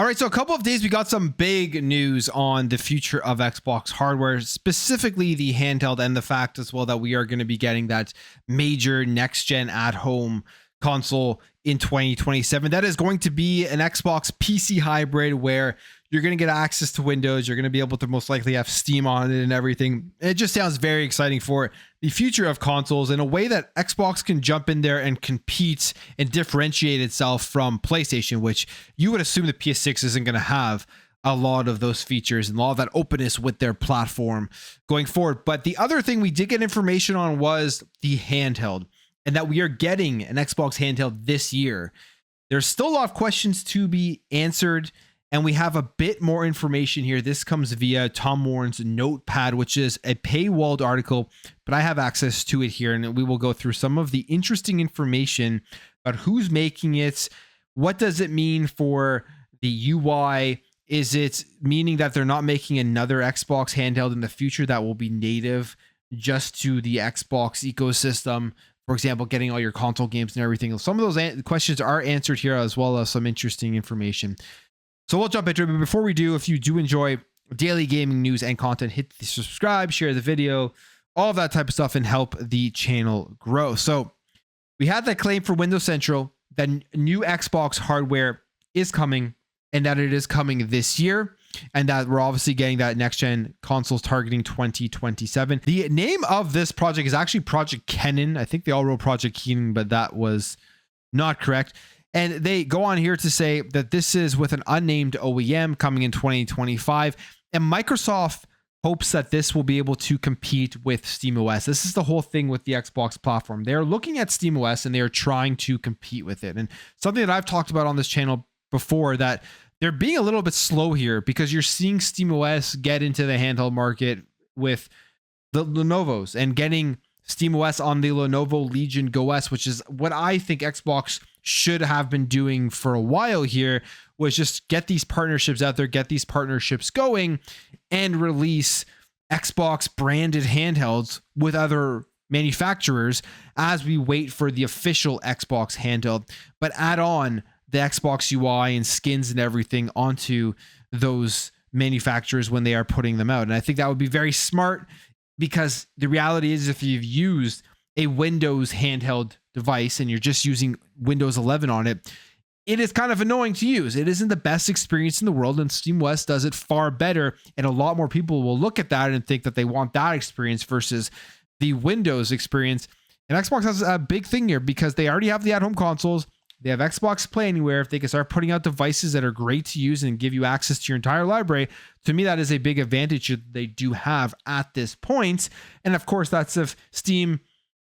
All right, so a couple of days we got some big news on the future of Xbox hardware, specifically the handheld, and the fact as well that we are going to be getting that major next gen at home console in 2027. That is going to be an Xbox PC hybrid where you're going to get access to Windows. You're going to be able to most likely have Steam on it and everything. It just sounds very exciting for the future of consoles in a way that Xbox can jump in there and compete and differentiate itself from PlayStation, which you would assume the PS6 isn't going to have a lot of those features and all of that openness with their platform going forward. But the other thing we did get information on was the handheld, and that we are getting an Xbox handheld this year. There's still a lot of questions to be answered, and we have a bit more information here. This comes via Tom Warren's Notepad, which is a paywalled article, but I have access to it here, and we will go through some of the interesting information about who's making it. What does it mean for the UI? Is it meaning that they're not making another Xbox handheld in the future that will be native just to the Xbox ecosystem? For example, getting all your console games and everything. Some of those questions are answered here, as well as some interesting information. So we'll jump into it. But before we do, if you do enjoy daily gaming news and content, hit the subscribe, share the video, all of that type of stuff, and help the channel grow. So we had that claim for Windows Central that new Xbox hardware is coming, and that it is coming this year, and that we're obviously getting that next gen consoles targeting 2027. The name of this project is actually Project Kenan. I think they all wrote Project Kenan, but that was not correct. And they go on here to say that this is with an unnamed OEM coming in 2025. And Microsoft hopes that this will be able to compete with SteamOS. This is the whole thing with the Xbox platform. They're looking at SteamOS and they are trying to compete with it. And something that I've talked about on this channel before, that they're being a little bit slow here because you're seeing SteamOS get into the handheld market with the Lenovo's and getting SteamOS on the Lenovo Legion Go S, which is what I think Xbox should have been doing for a while here, was just get these partnerships out there, get these partnerships going, and release Xbox branded handhelds with other manufacturers as we wait for the official Xbox handheld, but add on the Xbox UI and skins and everything onto those manufacturers when they are putting them out. And I think that would be very smart, because the reality is if you've used a Windows handheld device and you're just using Windows 11 on it, it is kind of annoying to use. It isn't the best experience in the world, and SteamOS does it far better. And a lot more people will look at that and think that they want that experience versus the Windows experience. And Xbox has a big thing here because they already have the at-home consoles. They have Xbox Play Anywhere. If they can start putting out devices that are great to use and give you access to your entire library, to me, that is a big advantage that they do have at this point. And of course, that's if Steam,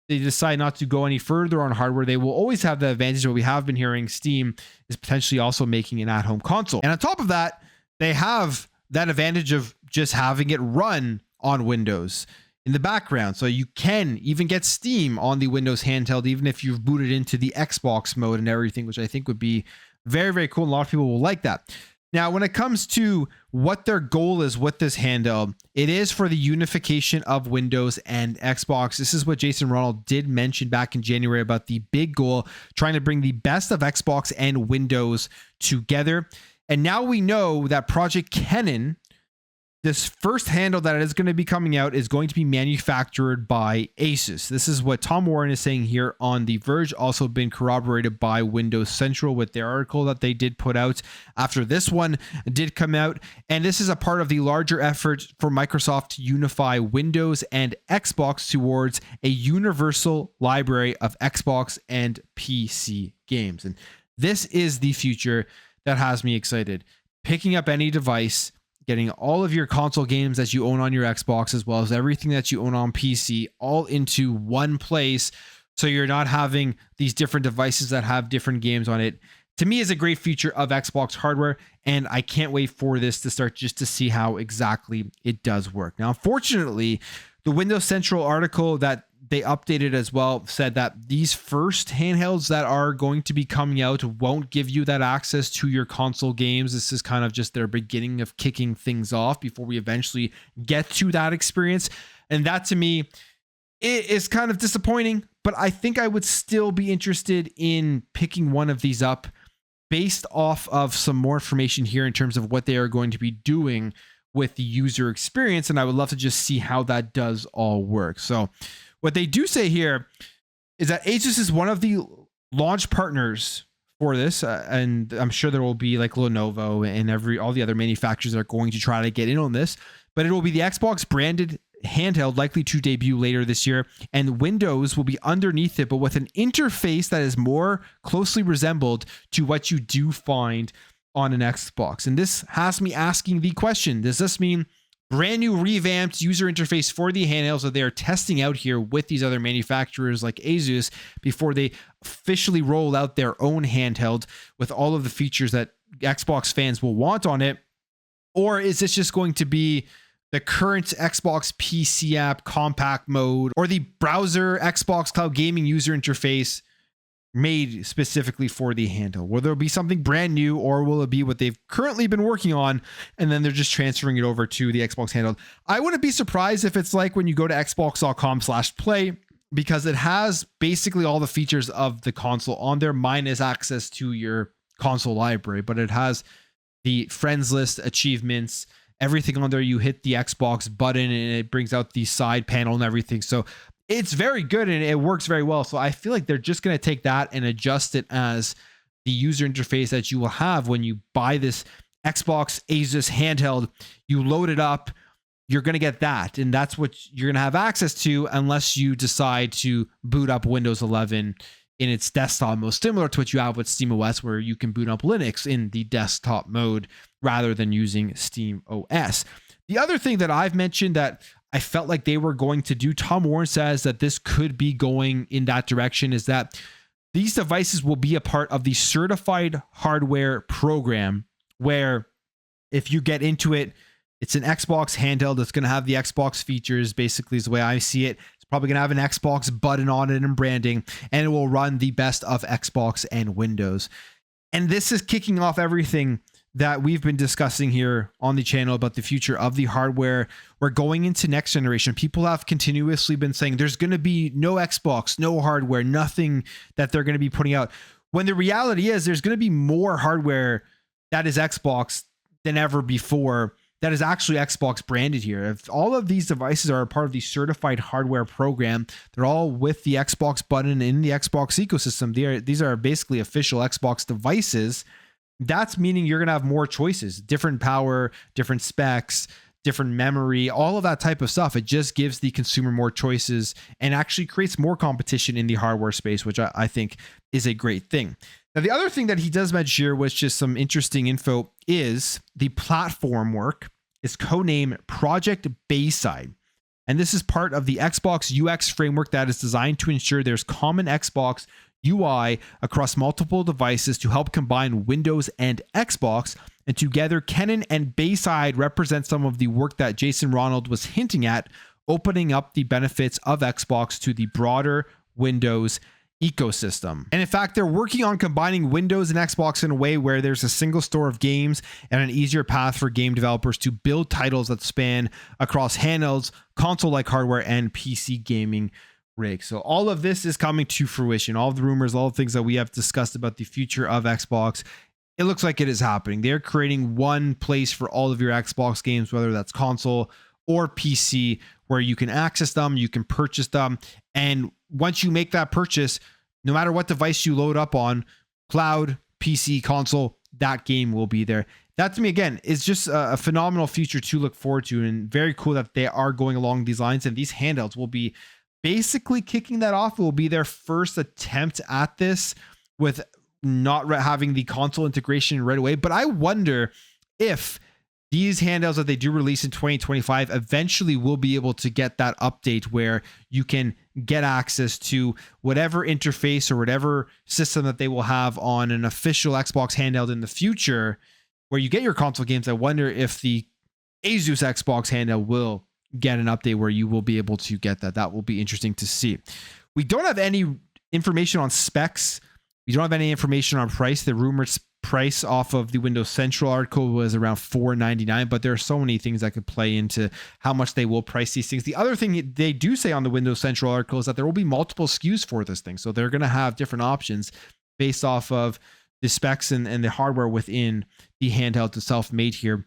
they decide not to go any further on hardware, they will always have the advantage. What we have been hearing, Steam is potentially also making an at-home console. And on top of that, they have that advantage of just having it run on Windows in the background. So you can even get Steam on the Windows handheld, even if you've booted into the Xbox mode and everything, which I think would be very, very cool. And a lot of people will like that. Now, when it comes to what their goal is with this handheld, it is for the unification of Windows and Xbox. This is what Jason Ronald did mention back in January about the big goal, trying to bring the best of Xbox and Windows together. And now we know that Project Kenan, this first handle that is going to be coming out, is going to be manufactured by Asus. This is what Tom Warren is saying here on The Verge, also been corroborated by Windows Central with their article that they did put out after this one did come out. And this is a part of the larger effort for Microsoft to unify Windows and Xbox towards a universal library of Xbox and PC games. And this is the future that has me excited. Picking up any device, getting all of your console games that you own on your Xbox, as well as everything that you own on PC, all into one place. So you're not having these different devices that have different games on it. To me, is a great feature of Xbox hardware. And I can't wait for this to start just to see how exactly it does work. Now, unfortunately, the Windows Central article that they updated as well said that these first handhelds that are going to be coming out won't give you that access to your console games. This is kind of just their beginning of kicking things off before we eventually get to that experience. And that, to me, it is kind of disappointing, but I think I would still be interested in picking one of these up based off of some more information here in terms of what they are going to be doing with the user experience. And I would love to just see how that does all work. So what they do say here is that Asus is one of the launch partners for this. And I'm sure there will be like Lenovo and all the other manufacturers that are going to try to get in on this, but it will be the Xbox branded handheld, likely to debut later this year, and Windows will be underneath it, but with an interface that is more closely resembled to what you do find on an Xbox. And this has me asking the question, does this mean brand new revamped user interface for the handhelds that they are testing out here with these other manufacturers like Asus before they officially roll out their own handheld with all of the features that Xbox fans will want on it? Or is this just going to be the current Xbox PC app compact mode, or the browser Xbox Cloud Gaming user interface made specifically for the handheld? Will there be something brand new, or will it be what they've currently been working on and then they're just transferring it over to the Xbox handheld? I wouldn't be surprised if it's like when you go to xbox.com/play, because it has basically all the features of the console on there minus access to your console library, but it has the friends list, achievements, everything on there. You hit the Xbox button and it brings out the side panel and everything. So it's very good and it works very well. So I feel like they're just going to take that and adjust it as the user interface that you will have when you buy this Xbox Asus handheld. You load it up, you're going to get that. And that's what you're going to have access to unless you decide to boot up Windows 11 in its desktop mode, similar to what you have with SteamOS, where you can boot up Linux in the desktop mode rather than using SteamOS. The other thing that I've mentioned that I felt like they were going to do, Tom Warren says that this could be going in that direction, is that these devices will be a part of the certified hardware program, where if you get into it, it's an Xbox handheld that's going to have the Xbox features, basically is the way I see it. Probably going to have an Xbox button on it and branding, and it will run the best of Xbox and Windows. And this is kicking off everything that we've been discussing here on the channel about the future of the hardware. We're going into next generation. People have continuously been saying there's going to be no Xbox, no hardware, nothing that they're going to be putting out. When the reality is there's going to be more hardware that is Xbox than ever before that is actually Xbox branded here. If all of these devices are a part of the certified hardware program, they're all with the Xbox button in the Xbox ecosystem. These are basically official Xbox devices. That's meaning you're going to have more choices, different power, different specs, different memory, all of that type of stuff. It just gives the consumer more choices and actually creates more competition in the hardware space, which I think is a great thing. Now, the other thing that he does mention here, which is some interesting info, is the platform work is codenamed Project Bayside. And this is part of the Xbox UX framework that is designed to ensure there's common Xbox UI across multiple devices to help combine Windows and Xbox. And together, Canon and Bayside represent some of the work that Jason Ronald was hinting at, opening up the benefits of Xbox to the broader Windows ecosystem. And in fact, they're working on combining Windows and Xbox in a way where there's a single store of games and an easier path for game developers to build titles that span across handhelds, console-like hardware, and PC gaming rigs. So all of this is coming to fruition. All of the rumors, all the things that we have discussed about the future of Xbox, it looks like it is happening. They're creating one place for all of your Xbox games, whether that's console or PC, where you can access them, you can purchase them. And once you make that purchase, no matter what device you load up on, cloud, PC, console, that game will be there. That, to me, again, is just a phenomenal future to look forward to, and very cool that they are going along these lines. And these handhelds will be basically kicking that off. It will be their first attempt at this with not having the console integration right away. But I wonder if these handhelds that they do release in 2025 eventually will be able to get that update where you can get access to whatever interface or whatever system that they will have on an official Xbox handheld in the future, where you get your console games. I wonder if the Asus Xbox handheld will get an update where you will be able to get that. That will be interesting to see. We don't have any information on specs. We don't have any information on price. The rumored price off of the Windows Central article was around $499, but there are so many things that could play into how much they will price these things. The other thing they do say on the Windows Central article is that there will be multiple SKUs for this thing. So they're going to have different options based off of the specs and the hardware within the handheld itself, made here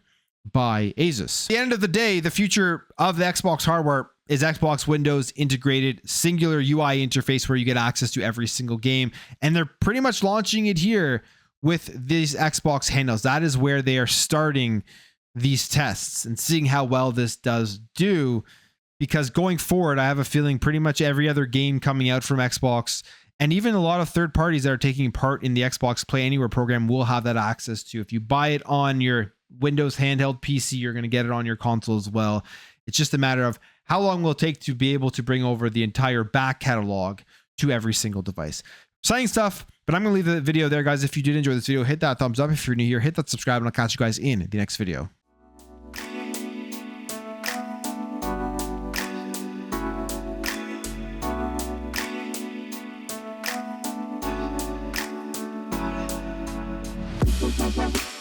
by Asus. At the end of the day, the future of the Xbox hardware is Xbox Windows integrated singular UI interface where you get access to every single game. And they're pretty much launching it here with these Xbox handhelds. That is where they are starting these tests and seeing how well this does do. Because going forward, I have a feeling pretty much every other game coming out from Xbox, and even a lot of third parties that are taking part in the Xbox Play Anywhere program, will have that access to. If you buy it on your Windows handheld PC, you're going to get it on your console as well. It's just a matter of how long will it take to be able to bring over the entire back catalog to every single device. Exciting stuff, but I'm going to leave the video there, guys. If you did enjoy this video, hit that thumbs up. If you're new here, hit that subscribe, and I'll catch you guys in the next video. Bye.